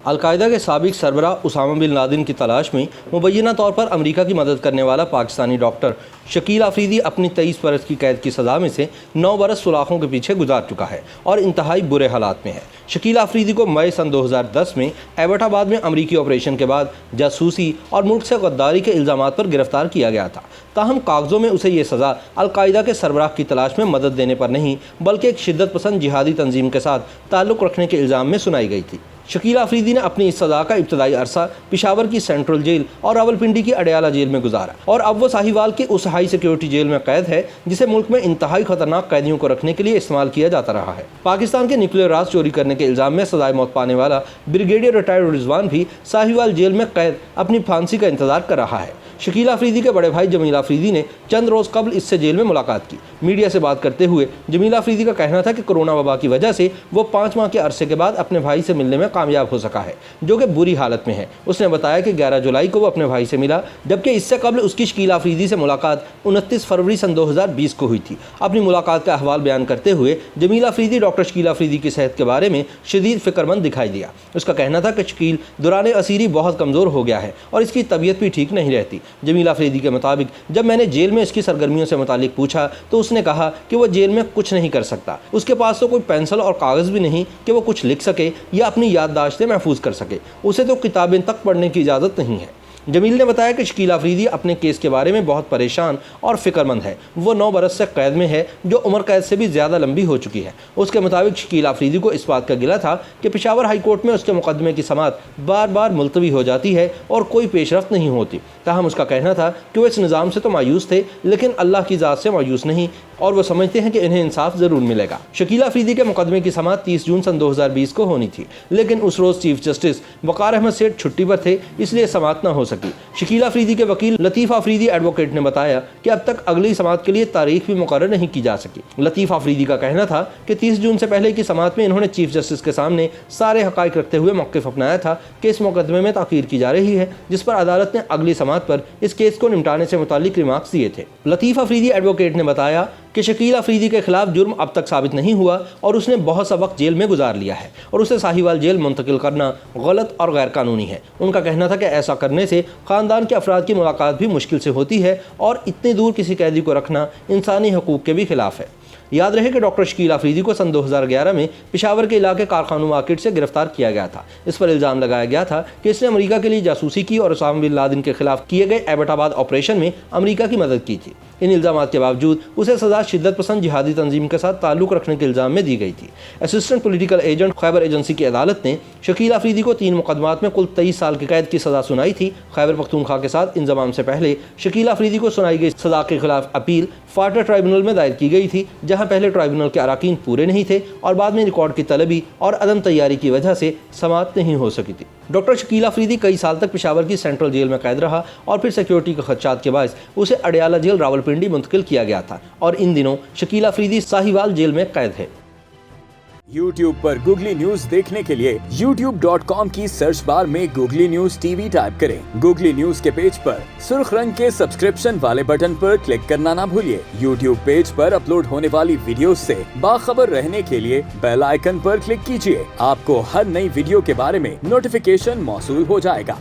القاعدہ کے سابق سربراہ اسامہ بن لادن کی تلاش میں مبینہ طور پر امریکہ کی مدد کرنے والا پاکستانی ڈاکٹر شکیل آفریدی اپنی 23 برس کی قید کی سزا میں سے 9 برس سلاخوں کے پیچھے گزار چکا ہے اور انتہائی برے حالات میں ہے۔ شکیل آفریدی کو مئی سن 2010 میں ایبٹ آباد میں امریکی آپریشن کے بعد جاسوسی اور ملک سے غداری کے الزامات پر گرفتار کیا گیا تھا۔ تاہم کاغذوں میں اسے یہ سزا القاعدہ کے سربراہ کی تلاش میں مدد دینے پر نہیں بلکہ ایک شدت پسند جہادی تنظیم کے ساتھ تعلق رکھنے کے الزام میں سنائی گئی تھی۔ شکیل آفریدی نے اپنی اس سزا کا ابتدائی عرصہ پشاور کی سینٹرل جیل اور راولپنڈی کی اڈیالہ جیل میں گزارا اور اب وہ ساہیوال کی اس ہائی سیکیورٹی جیل میں قید ہے جسے ملک میں انتہائی خطرناک قیدیوں کو رکھنے کے لیے استعمال کیا جاتا رہا ہے۔ پاکستان کے نیوکلیئر راز چوری کرنے کے الزام میں سزائے موت پانے والا بریگیڈیئر ریٹائرڈ رضوان بھی ساہیوال جیل میں قید اپنی پھانسی کا انتظار کر رہا ہے۔ شکیل آفریدی کے بڑے بھائی جمیل آفریدی نے چند روز قبل اس سے جیل میں ملاقات کی۔ میڈیا سے بات کرتے ہوئے جمیل آفریدی کا کہنا تھا کہ کورونا وبا کی وجہ سے وہ 5 ماہ کے عرصے کے بعد اپنے بھائی سے ملنے میں کامیاب ہو سکا ہے، جو کہ بری حالت میں ہے۔ اس نے بتایا کہ 11 جولائی کو وہ اپنے بھائی سے ملا، جبکہ اس سے قبل اس کی شکیل آفریدی سے ملاقات 29 فروری سن 2020 کو ہوئی تھی۔ اپنی ملاقات کا احوال بیان کرتے ہوئے جمیل آفریدی ڈاکٹر شکیل آفریدی کی صحت کے بارے میں شدید فکر مند دکھائی دیا۔ اس کا کہنا تھا کہ شکیل دوران اسیری بہت کمزور ہو گیا ہے اور اس کی طبیعت بھی ٹھیک نہیں رہتی۔ جمیل آفریدی کے مطابق جب میں نے جیل میں اس کی سرگرمیوں سے متعلق پوچھا تو اس نے کہا کہ وہ جیل میں کچھ نہیں کر سکتا۔ اس کے پاس تو کوئی پینسل اور کاغذ بھی نہیں کہ وہ کچھ لکھ سکے یا اپنی یادداشتیں محفوظ کر سکے۔ اسے تو کتابیں تک پڑھنے کی اجازت نہیں ہے۔ جمیل نے بتایا کہ شکیل آفریدی اپنے کیس کے بارے میں بہت پریشان اور فکر مند ہے۔ وہ 9 برس سے قید میں ہے، جو عمر قید سے بھی زیادہ لمبی ہو چکی ہے۔ اس کے مطابق شکیل آفریدی کو اس بات کا گلہ تھا کہ پشاور ہائی کورٹ میں اس کے مقدمے کی سماعت بار بار ملتوی ہو جاتی ہے اور کوئی پیش رفت نہیں ہوتی۔ تاہم اس کا کہنا تھا کہ وہ اس نظام سے تو مایوس تھے لیکن اللہ کی ذات سے مایوس نہیں اور وہ سمجھتے ہیں کہ انہیں انصاف ضرور ملے گا۔ شکیل آفریدی کے مقدمے کی سماعت 30 جون سن 2020 کو ہونی تھی، لیکن اس روز چیف جسٹس وقار احمد سیٹھ چھٹی پر تھے، اس لیے سماعت نہ ہو سکی۔ شکیل آفریدی کے وکیل لطیف آفریدی ایڈوکیٹ نے بتایا کہ اب تک اگلی سماعت کے لیے تاریخ بھی مقرر نہیں کی جا سکی۔ لطیف آفریدی کا کہنا تھا کہ 30 جون سے پہلے کی سماعت میں انہوں نے چیف جسٹس کے سامنے سارے حقائق رکھتے ہوئے موقف اپنایا تھا کہ اس مقدمے میں تاخیر کی جا رہی ہے، جس پر عدالت نے اگلی سماعت پر اس کیس کو نمٹانے سے متعلق ریمارکس دیے تھے۔ لطیف آفریدی ایڈوکیٹ نے بتایا کہ شکیل آفریدی کے خلاف جرم اب تک ثابت نہیں ہوا اور اس نے بہت سا وقت جیل میں گزار لیا ہے اور اسے ساہیوال جیل منتقل کرنا غلط اور غیر قانونی ہے۔ ان کا کہنا تھا کہ ایسا کرنے سے خاندان کے افراد کی ملاقات بھی مشکل سے ہوتی ہے اور اتنی دور کسی قیدی کو رکھنا انسانی حقوق کے بھی خلاف ہے۔ یاد رہے کہ ڈاکٹر شکیل آفریدی کو سن 2011 میں پشاور کے علاقے کارخانوں مارکیٹ سے گرفتار کیا گیا تھا۔ اس پر الزام لگایا گیا تھا کہ اس نے امریکہ کے لیے جاسوسی کی اور اسامہ بن لادن کے خلاف کیے گئے ایبٹ آباد آپریشن میں امریکہ کی مدد کی تھی۔ ان الزامات کے باوجود اسے سزا شدت پسند جہادی تنظیم کے ساتھ تعلق رکھنے کے الزام میں دی گئی تھی۔ اسسٹنٹ پولیٹیکل ایجنٹ خیبر ایجنسی کی عدالت نے شکیل آفریدی کو 3 مقدمات میں کل 23 سال کی قید کی سزا سنائی تھی۔ خیبر پختونخوا کے ساتھ انضمام سے پہلے شکیل آفریدی کو سنائی گئی سزا کے خلاف اپیل فاٹا ٹرائبونل میں دائر کی گئی تھی، جہاں پہلے ٹرائبونل کے اراکین پورے نہیں تھے اور بعد میں ریکارڈ کی طلبی اور عدم تیاری کی وجہ سے سماعت نہیں ہو سکی تھی۔ ڈاکٹر شکیل آفریدی کئی سال تک پشاور کی سینٹرل جیل میں قید رہا اور پھر سیکیورٹی کے خدشات کے باعث اسے اڈیالہ جیل راولپنڈی منتقل کیا گیا تھا اور ان دنوں شکیل آفریدی ساہیوال جیل میں قید ہے۔ YouTube پر گوگلی نیوز دیکھنے کے لیے youtube.com کی سرچ بار میں googly news T V type کریں۔ گوگلی نیوز کے پیج پر سرخ رنگ کے سبسکرپشن والے بٹن پر کلک کرنا نہ بھولیے۔ YouTube پیج پر اپلوڈ ہونے والی ویڈیوز سے باخبر رہنے کے لیے بیل آئیکن پر کلک کیجیے۔ آپ کو ہر نئی ویڈیو کے بارے میں نوٹیفیکیشن موصول ہو جائے گا۔